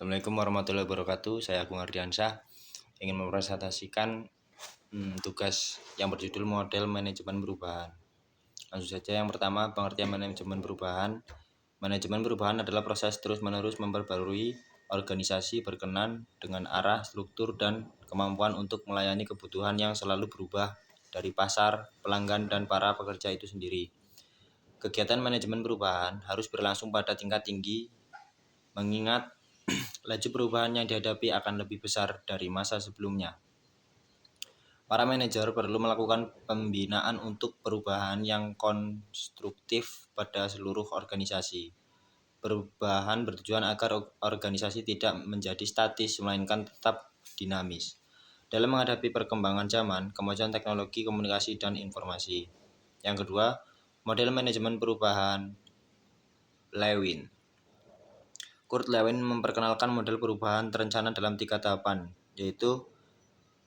Assalamualaikum warahmatullahi wabarakatuh. Saya Agung Ardiansyah ingin mempresentasikan tugas yang berjudul model manajemen perubahan. Langsung saja, yang pertama, pengertian manajemen perubahan. Manajemen perubahan adalah proses terus-menerus memperbarui organisasi berkenan dengan arah, struktur, dan kemampuan untuk melayani kebutuhan yang selalu berubah dari pasar, pelanggan, dan para pekerja itu sendiri. Kegiatan manajemen perubahan harus berlangsung pada tingkat tinggi, mengingat laju perubahan yang dihadapi akan lebih besar dari masa sebelumnya. Para manajer perlu melakukan pembinaan untuk perubahan yang konstruktif pada seluruh organisasi. Perubahan bertujuan agar organisasi tidak menjadi statis, melainkan tetap dinamis dalam menghadapi perkembangan zaman, kemajuan teknologi, komunikasi, dan informasi. Yang kedua, model manajemen perubahan Lewin. Kurt Lewin memperkenalkan model perubahan terencana dalam 3 tahapan, yaitu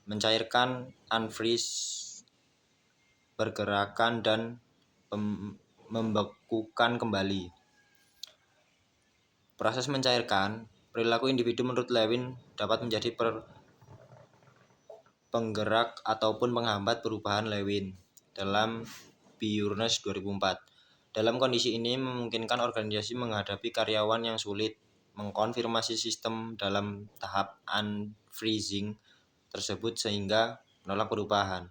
mencairkan, unfreeze, pergerakan, dan membekukan kembali. Proses mencairkan perilaku individu menurut Lewin dapat menjadi penggerak ataupun penghambat perubahan Lewin dalam Burness 2004. Dalam kondisi ini memungkinkan organisasi menghadapi karyawan yang sulit mengkonfirmasi sistem dalam tahap unfreezing tersebut sehingga menolak perubahan.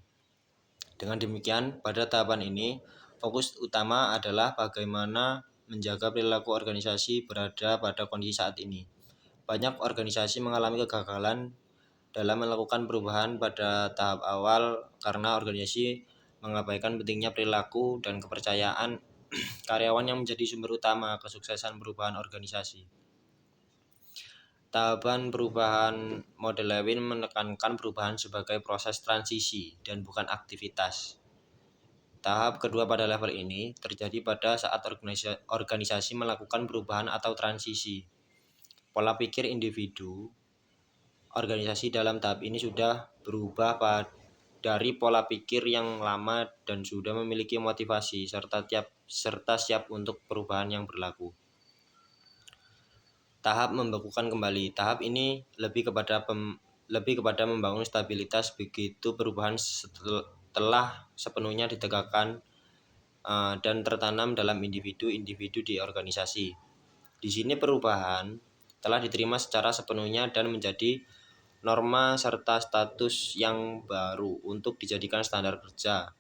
Dengan demikian, pada tahapan ini, fokus utama adalah bagaimana menjaga perilaku organisasi berada pada kondisi saat ini. Banyak organisasi mengalami kegagalan dalam melakukan perubahan pada tahap awal karena organisasi mengabaikan pentingnya perilaku dan kepercayaan karyawan yang menjadi sumber utama kesuksesan perubahan organisasi. Tahapan perubahan model Lewin menekankan perubahan sebagai proses transisi dan bukan aktivitas. Tahap kedua pada level ini terjadi pada saat organisasi melakukan perubahan atau transisi. Pola pikir individu organisasi dalam tahap ini sudah berubah dari pola pikir yang lama dan sudah memiliki motivasi serta siap untuk perubahan yang berlaku. Tahap membekukan kembali. Tahap ini lebih kepada membangun stabilitas begitu perubahan telah sepenuhnya ditegakkan dan tertanam dalam individu-individu di organisasi. Di sini perubahan telah diterima secara sepenuhnya dan menjadi norma serta status yang baru untuk dijadikan standar kerja.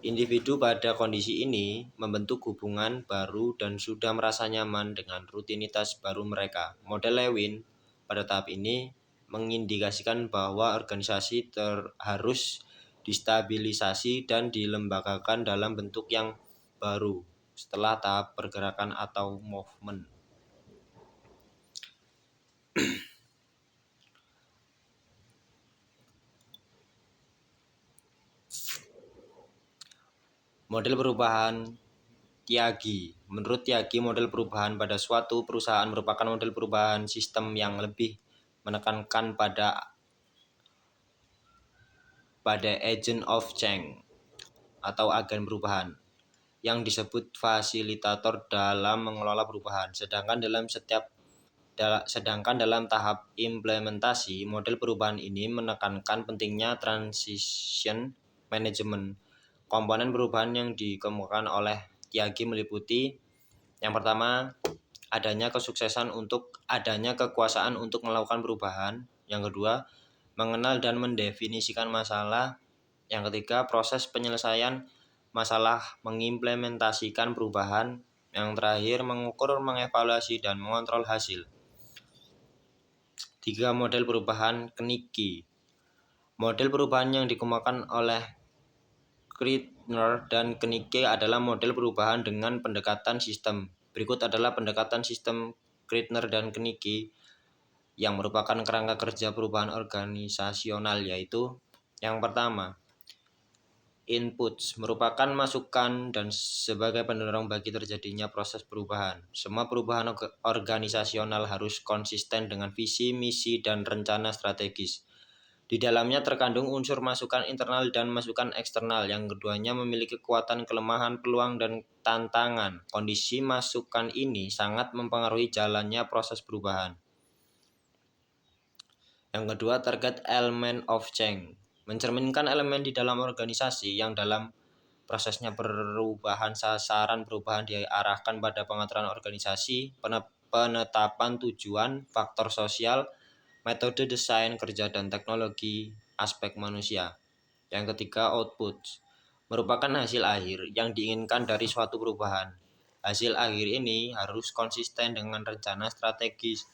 Individu pada kondisi ini membentuk hubungan baru dan sudah merasa nyaman dengan rutinitas baru mereka. Model Lewin pada tahap ini mengindikasikan bahwa organisasi harus distabilisasi dan dilembagakan dalam bentuk yang baru setelah tahap pergerakan atau movement. Model perubahan Tyagi. Menurut Tyagi, model perubahan pada suatu perusahaan merupakan model perubahan sistem yang lebih menekankan pada agent of change atau agen perubahan yang disebut fasilitator dalam mengelola perubahan. Sedangkan dalam tahap implementasi, model perubahan ini menekankan pentingnya transition management. Komponen perubahan yang dikemukakan oleh Tyagi meliputi yang pertama, adanya kekuasaan untuk melakukan perubahan. Yang kedua, mengenal dan mendefinisikan masalah. Yang ketiga, proses penyelesaian masalah mengimplementasikan perubahan. Yang terakhir, mengukur, mengevaluasi, dan mengontrol hasil. 3. Model perubahan Knigge. Model perubahan yang dikemukakan oleh Kreitner dan Knigge adalah model perubahan dengan pendekatan sistem. Berikut adalah pendekatan sistem Kreitner dan Knigge yang merupakan kerangka kerja perubahan organisasional, yaitu yang pertama, inputs merupakan masukan dan sebagai pendorong bagi terjadinya proses perubahan. Semua perubahan organisasional harus konsisten dengan visi, misi, dan rencana strategis. Di dalamnya terkandung unsur masukan internal dan masukan eksternal yang keduanya memiliki kekuatan, kelemahan, peluang, dan tantangan. Kondisi masukan ini sangat mempengaruhi jalannya proses perubahan. Yang kedua, target element of change. Mencerminkan elemen di dalam organisasi yang dalam prosesnya perubahan sasaran perubahan diarahkan pada pengaturan organisasi, penetapan tujuan, faktor sosial, metode desain kerja dan teknologi, aspek manusia. Yang ketiga, output. Merupakan hasil akhir yang diinginkan dari suatu perubahan. Hasil akhir ini harus konsisten dengan rencana strategis.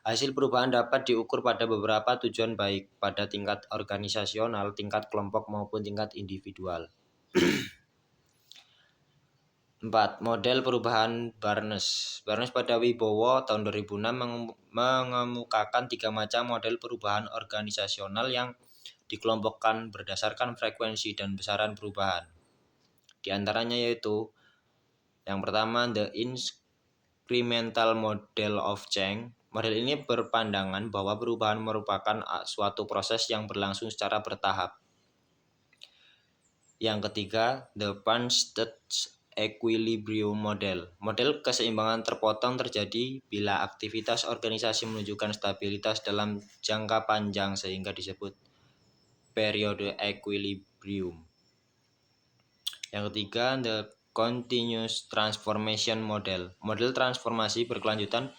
Hasil perubahan dapat diukur pada beberapa tujuan baik pada tingkat organisasional, tingkat kelompok maupun tingkat individual. 4. Model perubahan Barnes. Barnes pada Wibowo tahun 2006 mengemukakan 3 macam model perubahan organisasional yang dikelompokkan berdasarkan frekuensi dan besaran perubahan. Di antaranya yaitu yang pertama, the incremental model of change. Model ini berpandangan bahwa perubahan merupakan suatu proses yang berlangsung secara bertahap. Yang ketiga, the Punch-Stage Equilibrium Model. Model keseimbangan terpotong terjadi bila aktivitas organisasi menunjukkan stabilitas dalam jangka panjang sehingga disebut periode equilibrium. Yang ketiga, the Continuous Transformation Model. Model transformasi berkelanjutan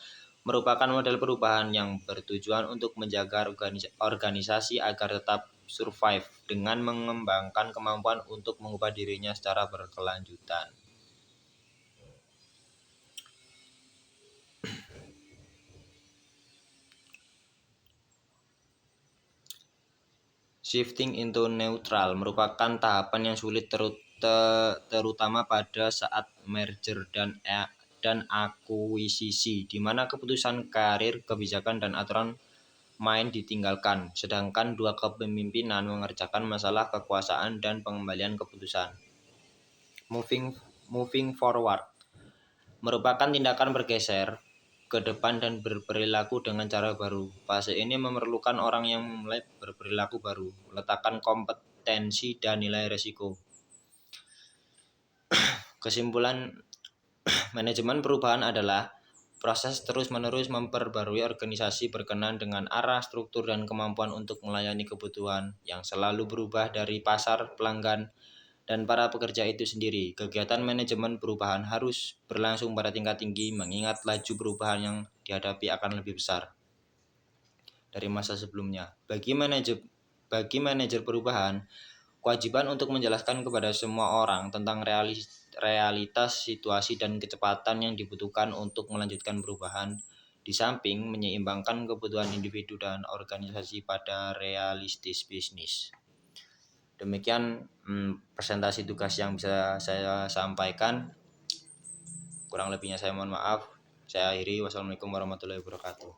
merupakan model perubahan yang bertujuan untuk menjaga organisasi agar tetap survive dengan mengembangkan kemampuan untuk mengubah dirinya secara berkelanjutan. Shifting into neutral merupakan tahapan yang sulit terutama pada saat merger dan akuisisi, di mana keputusan karir, kebijakan, dan aturan main ditinggalkan, sedangkan dua kepemimpinan mengerjakan masalah kekuasaan dan pengembalian keputusan. Moving forward merupakan tindakan bergeser ke depan dan berperilaku dengan cara baru. Fase ini memerlukan orang yang mulai berperilaku baru, meletakkan kompetensi dan nilai risiko. Kesimpulan, manajemen perubahan adalah proses terus-menerus memperbarui organisasi berkenan dengan arah, struktur, dan kemampuan untuk melayani kebutuhan yang selalu berubah dari pasar, pelanggan, dan para pekerja itu sendiri. Kegiatan manajemen perubahan harus berlangsung pada tingkat tinggi mengingat laju perubahan yang dihadapi akan lebih besar dari masa sebelumnya. Bagi manajer perubahan, kewajiban untuk menjelaskan kepada semua orang tentang realitas situasi dan kecepatan yang dibutuhkan untuk melanjutkan perubahan, di samping menyeimbangkan kebutuhan individu dan organisasi pada realistis bisnis. Demikian presentasi tugas yang bisa saya sampaikan. Kurang lebihnya saya mohon maaf. Saya akhiri. Wassalamualaikum warahmatullahi wabarakatuh.